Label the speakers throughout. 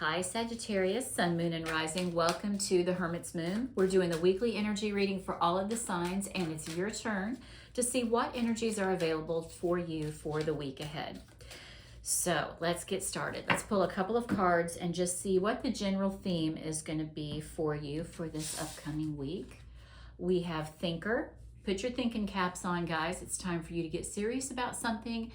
Speaker 1: Hi Sagittarius, Sun, Moon, and Rising. Welcome to the Hermit's Moon. We're doing the weekly energy reading for all of the signs, and it's your turn to see what energies are available for you for the week ahead. So let's get started. Let's pull a couple of cards and just see what the general theme is going to be for you for this upcoming week. We have Thinker. Put your thinking caps on, guys. It's time for you to get serious about something.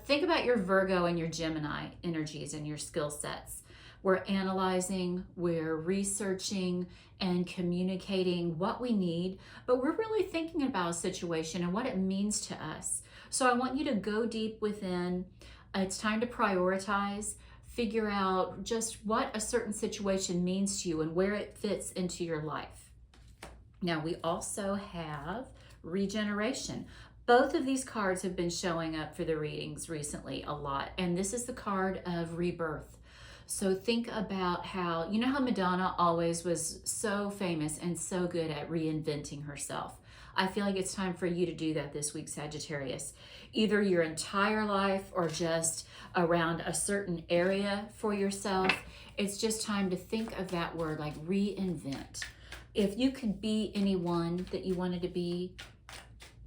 Speaker 1: Think about your Virgo and your Gemini energies and your skill sets. We're analyzing, we're researching and communicating what we need, but we're really thinking about a situation and what it means to us. So I want you to go deep within. It's time to prioritize, figure out just what a certain situation means to you and where it fits into your life. Now we also have regeneration. Both of these cards have been showing up for the readings recently a lot, and this is the card of rebirth. So think about how, you know how Madonna always was so famous and so good at reinventing herself. I feel like it's time for you to do that this week, Sagittarius. Either your entire life or just around a certain area for yourself. It's just time to think of that word, like reinvent. If you could be anyone that you wanted to be,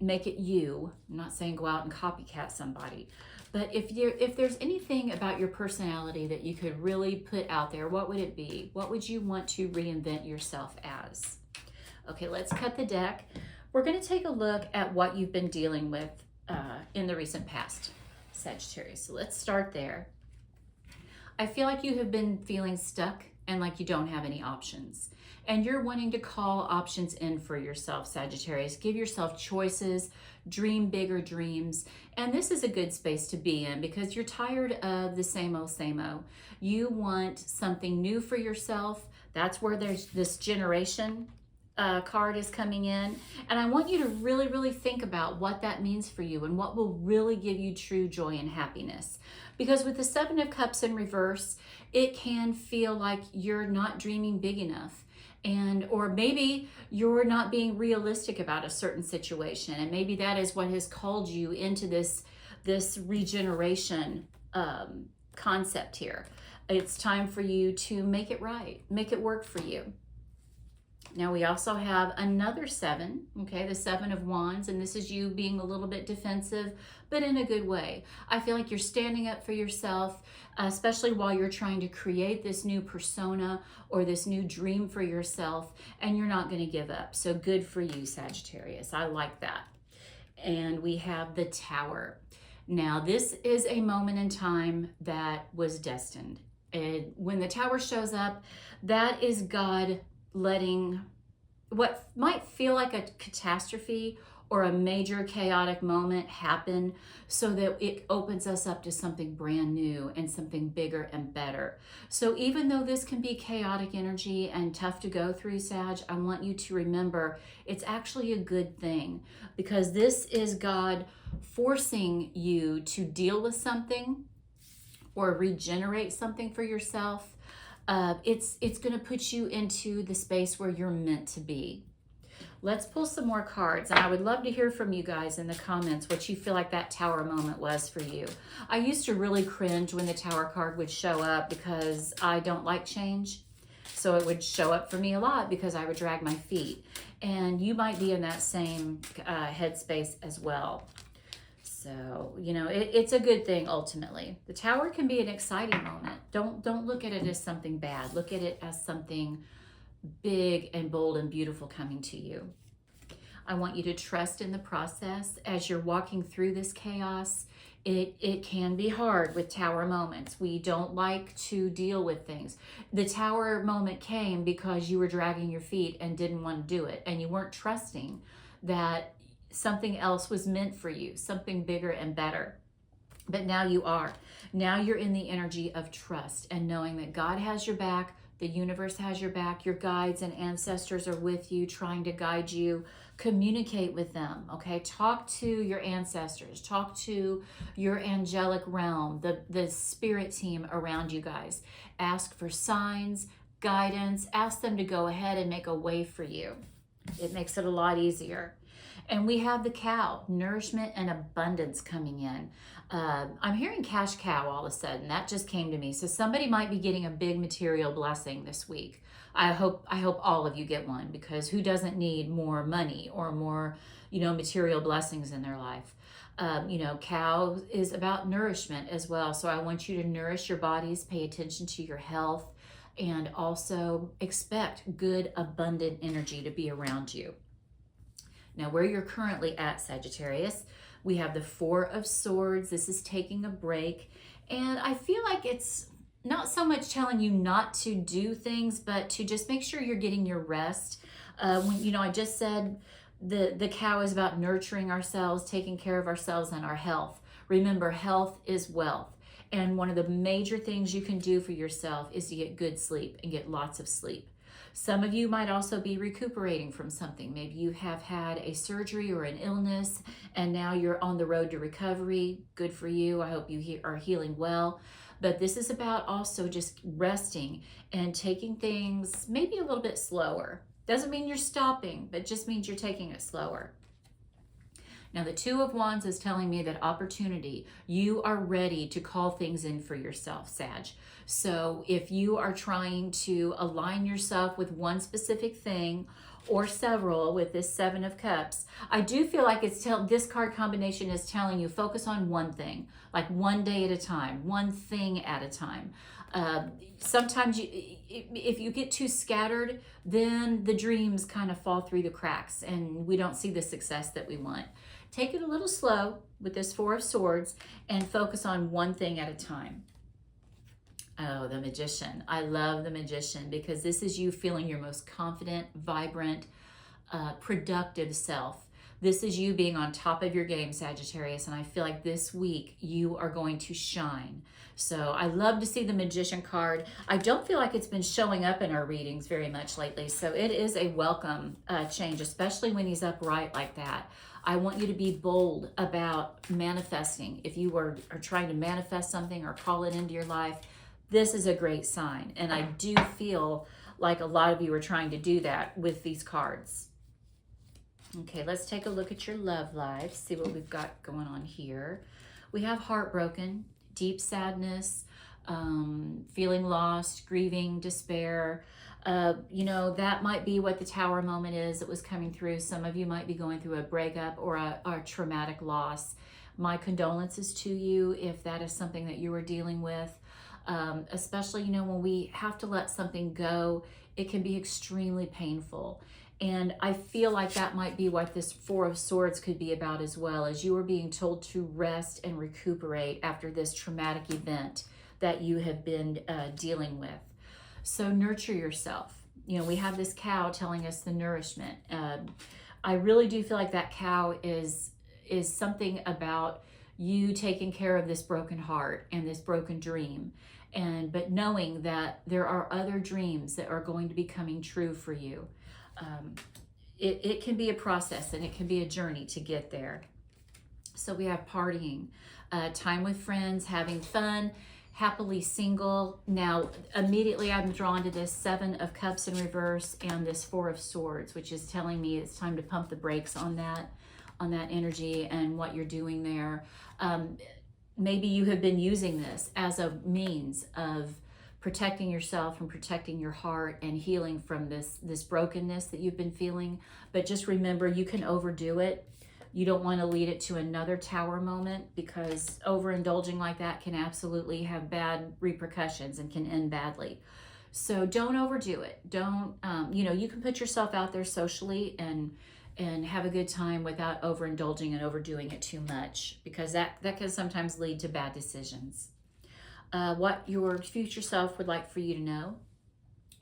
Speaker 1: make it you. I'm not saying go out and copycat somebody, but if there's anything about your personality that you could really put out there, what would it be? What would you want to reinvent yourself as? Okay, let's cut the deck. We're going to take a look at what you've been dealing with in the recent past, Sagittarius. So let's start there. I feel like you have been feeling stuck and like you don't have any options. And you're wanting to call options in for yourself, Sagittarius. Give yourself choices, dream bigger dreams. And this is a good space to be in because you're tired of the same old, same old. You want something new for yourself. That's where there's this generation card is coming in. And I want you to really, really think about what that means for you and what will really give you true joy and happiness. Because with the Seven of Cups in reverse, it can feel like you're not dreaming big enough. Or maybe you're not being realistic about a certain situation, and maybe that is what has called you into this regeneration concept here. It's time for you to make it right, make it work for you. Now we also have another seven, okay, the Seven of Wands, and this is you being a little bit defensive, but in a good way. I feel like you're standing up for yourself, especially while you're trying to create this new persona or this new dream for yourself, and you're not going to give up. So good for you, Sagittarius. I like that. And we have the Tower. Now this is a moment in time that was destined. And when the Tower shows up, that is God letting what might feel like a catastrophe or a major chaotic moment happen so that it opens us up to something brand new and something bigger and better. So even though this can be chaotic energy and tough to go through, Sag, I want you to remember it's actually a good thing because this is God forcing you to deal with something or regenerate something for yourself. It's going to put you into the space where you're meant to be. Let's pull some more cards, and I would love to hear from you guys in the comments what you feel like that Tower moment was for you. I used to really cringe when the Tower card would show up because I don't like change. So it would show up for me a lot because I would drag my feet. And you might be in that same headspace as well. So, you know, it's a good thing ultimately. The Tower can be an exciting moment. Don't look at it as something bad. Look at it as something big and bold and beautiful coming to you. I want you to trust in the process as you're walking through this chaos. It can be hard with Tower moments. We don't like to deal with things. The Tower moment came because you were dragging your feet and didn't want to do it, and you weren't trusting that something else was meant for you, something bigger and better. But now you are. Now you're in the energy of trust and knowing that God has your back, the universe has your back, your guides and ancestors are with you, trying to guide you. Communicate with them, okay? Talk to your ancestors, talk to your angelic realm, the spirit team around you guys. Ask for signs, guidance, ask them to go ahead and make a way for you. It makes it a lot easier. And we have the cow, nourishment and abundance coming in. I'm hearing cash cow all of a sudden. That just came to me. So somebody might be getting a big material blessing this week. I hope all of you get one, because who doesn't need more money or more, material blessings in their life? Cow is about nourishment as well. So I want you to nourish your bodies, pay attention to your health, and also expect good, abundant energy to be around you. Now, where you're currently at, Sagittarius, we have the Four of Swords. This is taking a break. And I feel like it's not so much telling you not to do things, but to just make sure you're getting your rest. I just said the cow is about nurturing ourselves, taking care of ourselves and our health. Remember, health is wealth. And one of the major things you can do for yourself is to get good sleep and get lots of sleep. Some of you might also be recuperating from something. Maybe you have had a surgery or an illness, and now you're on the road to recovery. Good for you. I hope you are healing well. But this is about also just resting and taking things maybe a little bit slower. Doesn't mean you're stopping, but just means you're taking it slower. Now, the Two of Wands is telling me that opportunity, you are ready to call things in for yourself, Sag. So if you are trying to align yourself with one specific thing or several with this Seven of Cups, I do feel like this card combination is telling you focus on one thing, like one day at a time, one thing at a time. Sometimes if you get too scattered, then the dreams kind of fall through the cracks and we don't see the success that we want. Take it a little slow with this Four of Swords and focus on one thing at a time. Oh, the Magician. I love the Magician because this is you feeling your most confident, vibrant, productive self. This is you being on top of your game, Sagittarius, and I feel like this week you are going to shine. So I love to see the Magician card. I don't feel like it's been showing up in our readings very much lately, so it is a welcome change, especially when he's upright like that. I want you to be bold about manifesting. If you are trying to manifest something or call it into your life, this is a great sign. And I do feel like a lot of you are trying to do that with these cards. Okay, let's take a look at your love life, see what we've got going on here. We have heartbroken, deep sadness, feeling lost, grieving, despair. That might be what the Tower moment is that was coming through. Some of you might be going through a breakup or a traumatic loss. My condolences to you if that is something that you are dealing with. Especially, when we have to let something go, it can be extremely painful. And I feel like that might be what this Four of Swords could be about as well, as you are being told to rest and recuperate after this traumatic event that you have been dealing with. So nurture yourself. We have this cow telling us the nourishment. I really do feel like that cow is something about you taking care of this broken heart and this broken dream. But knowing that there are other dreams that are going to be coming true for you. It can be a process and it can be a journey to get there. So we have partying, time with friends, having fun, happily single. Now, immediately I'm drawn to this Seven of Cups in reverse and this Four of Swords, which is telling me it's time to pump the brakes on that energy and what you're doing there. Maybe you have been using this as a means of protecting yourself and protecting your heart and healing from this brokenness that you've been feeling. But just remember, you can overdo it. You don't want to lead it to another Tower moment, because overindulging like that can absolutely have bad repercussions and can end badly. So don't overdo it. Don't, you can put yourself out there socially and have a good time without overindulging and overdoing it too much, because that can sometimes lead to bad decisions. What your future self would like for you to know.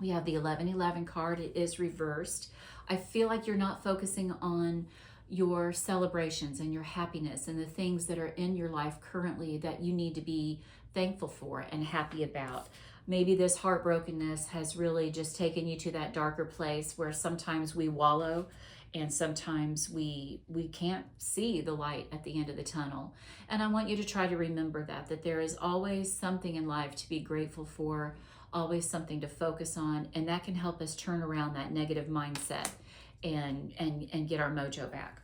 Speaker 1: We have the 1111 card. It is reversed. I feel like you're not focusing on your celebrations and your happiness and the things that are in your life currently that you need to be thankful for and happy about. Maybe this heartbrokenness has really just taken you to that darker place where sometimes we wallow and sometimes we can't see the light at the end of the tunnel. And I want you to try to remember that there is always something in life to be grateful for, always something to focus on, and that can help us turn around that negative mindset and get our mojo back.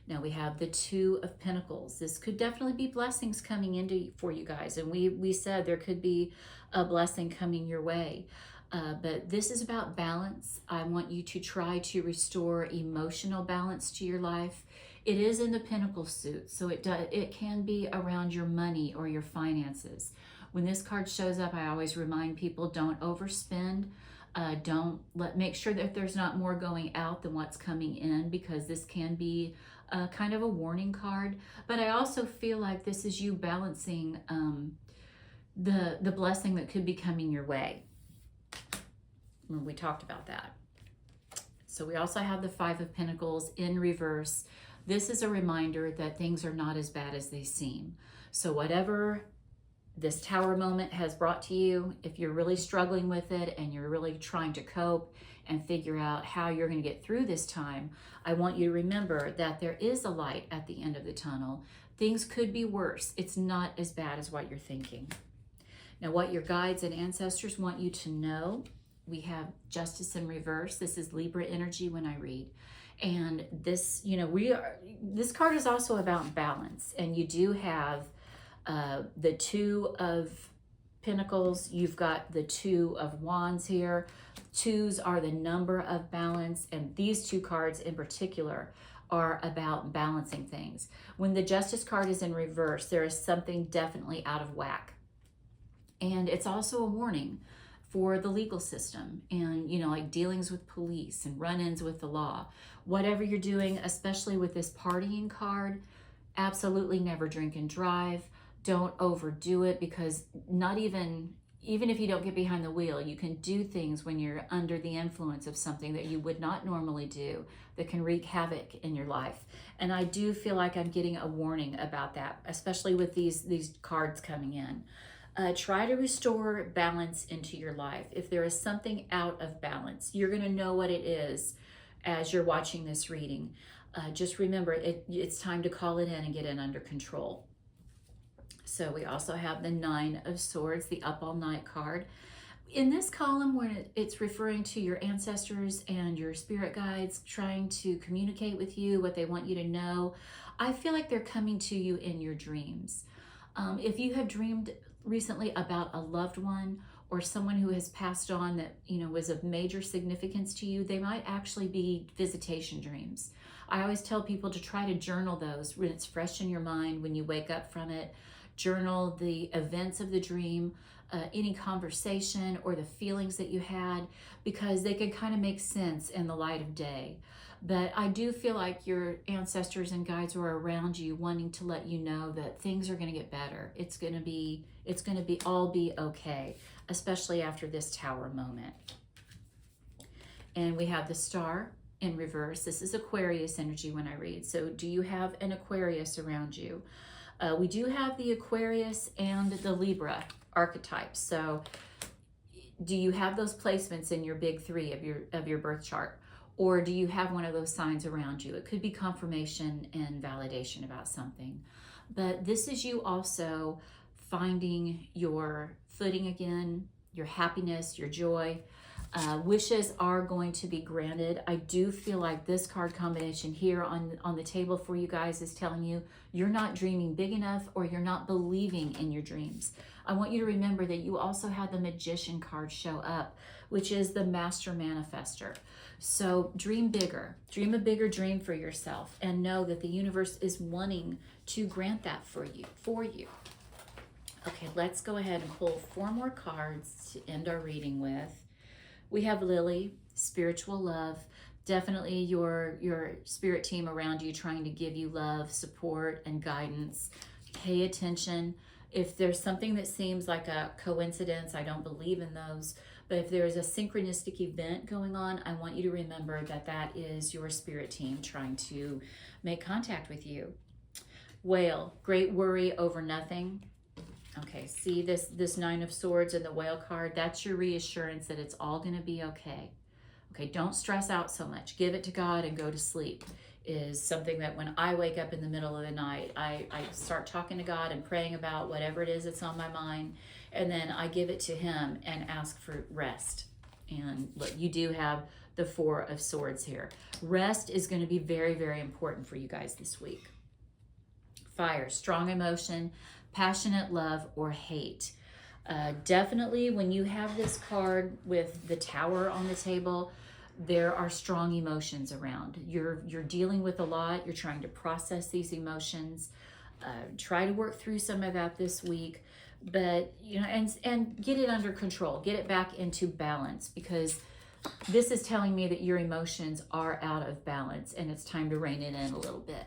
Speaker 1: Now we have the Two of Pentacles. This could definitely be blessings coming into for you guys. And we said there could be a blessing coming your way. But this is about balance. I want you to try to restore emotional balance to your life. It is in the Pentacle suit, so it can be around your money or your finances. When this card shows up, I always remind people, don't overspend. Make sure that there's not more going out than what's coming in, because this can be kind of a warning card. But I also feel like this is you balancing the blessing that could be coming your way. We talked about that. So we also have the Five of Pentacles in reverse. This is a reminder that things are not as bad as they seem. So whatever this Tower moment has brought to you, if you're really struggling with it and you're really trying to cope and figure out how you're going to get through this time, I want you to remember that there is a light at the end of the tunnel. Things could be worse. It's not as bad as what you're thinking. Now, what your guides and ancestors want you to know, we have Justice in reverse. This is Libra energy when I read. And this, this card is also about balance. And you do have the Two of Pentacles. You've got the Two of Wands here. Twos are the number of balance. And these two cards in particular are about balancing things. When the Justice card is in reverse, there is something definitely out of whack. And it's also a warning for the legal system and, like dealings with police and run-ins with the law. Whatever you're doing, especially with this partying card, absolutely never drink and drive. Don't overdo it, because not even if you don't get behind the wheel, you can do things when you're under the influence of something that you would not normally do that can wreak havoc in your life. And I do feel like I'm getting a warning about that, especially with these cards coming in. Try to restore balance into your life. If there is something out of balance, you're going to know what it is as you're watching this reading. Just remember, it's time to call it in and get it under control. So we also have the Nine of Swords, the Up All Night card. In this column, when it's referring to your ancestors and your spirit guides trying to communicate with you what they want you to know, I feel like they're coming to you in your dreams. If you have dreamed recently about a loved one or someone who has passed on that was of major significance to you, they might actually be visitation dreams. I always tell people to try to journal those when it's fresh in your mind, when you wake up from it. Journal the events of the dream, any conversation or the feelings that you had, because they can kind of make sense in the light of day. But I do feel like your ancestors and guides are around you, wanting to let you know that things are going to get better. It's going to be all be okay, especially after this Tower moment. And we have the Star in reverse. This is Aquarius energy when I read. So do you have an Aquarius around you? We do have the Aquarius and the Libra archetypes. So do you have those placements in your big three of your birth chart? Or do you have one of those signs around you? It could be confirmation and validation about something. But this is you also finding your footing again, your happiness, your joy. Wishes are going to be granted. I do feel like this card combination here on the table for you guys is telling you you're not dreaming big enough, or you're not believing in your dreams. I want you to remember that you also had the Magician card show up, which is the Master Manifester. So dream bigger. Dream a bigger dream for yourself, and know that the universe is wanting to grant that for you. Okay, let's go ahead and pull 4 more cards to end our reading with. We have Lily, spiritual love. Definitely your spirit team around you trying to give you love, support, and guidance. Pay attention. If there's something that seems like a coincidence, I don't believe in those. But if there's a synchronistic event going on, I want you to remember that that is your spirit team trying to make contact with you. Whale, great worry over nothing. Okay, see this Nine of Swords and the Whale card? That's your reassurance that it's all going to be okay. Okay, don't stress out so much. Give it to God and go to sleep is something that when I wake up in the middle of the night, I start talking to God and praying about whatever it is that's on my mind, and then I give it to Him and ask for rest. And look, you do have the Four of Swords here. Rest is going to be very, very important for you guys this week. Fire, strong emotion, passionate love, or hate. Definitely when you have this card with the Tower on the table, there are strong emotions around. You're dealing with a lot. You're trying to process these emotions. Try to work through some of that this week, but you know, and get it under control. Get it back into balance, because this is telling me that your emotions are out of balance and it's time to rein it in a little bit.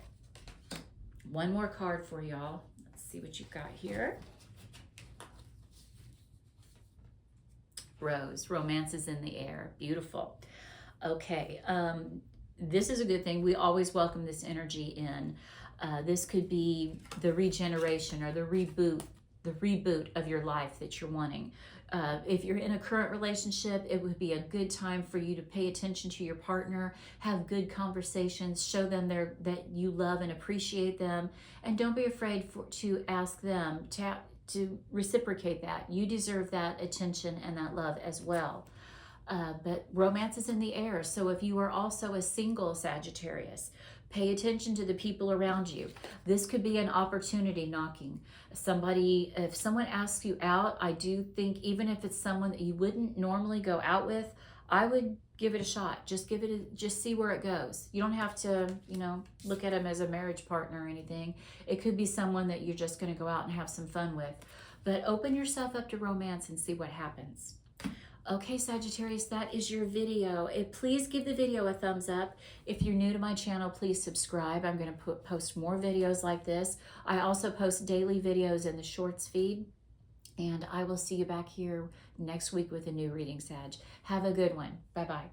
Speaker 1: One more card for y'all. Let's see what you've got here. Rose, romance is in the air. Beautiful. Okay, this is a good thing. We always welcome this energy in. This could be the regeneration or the reboot of your life that you're wanting. If you're in a current relationship, it would be a good time for you to pay attention to your partner, have good conversations, show them that you love and appreciate them, and don't be afraid to ask them to reciprocate that. You deserve that attention and that love as well. But romance is in the air. So if you are also a single Sagittarius, pay attention to the people around you. This could be an opportunity knocking. If someone asks you out, I do think even if it's someone that you wouldn't normally go out with, I would give it a shot. Just see where it goes. You don't have to, look at them as a marriage partner or anything. It could be someone that you're just going to go out and have some fun with. But open yourself up to romance and see what happens. Okay, Sagittarius, that is your video. Please give the video a thumbs up. If you're new to my channel, please subscribe. I'm going to post more videos like this. I also post daily videos in the Shorts feed. And I will see you back here next week with a new reading, Sag. Have a good one. Bye-bye.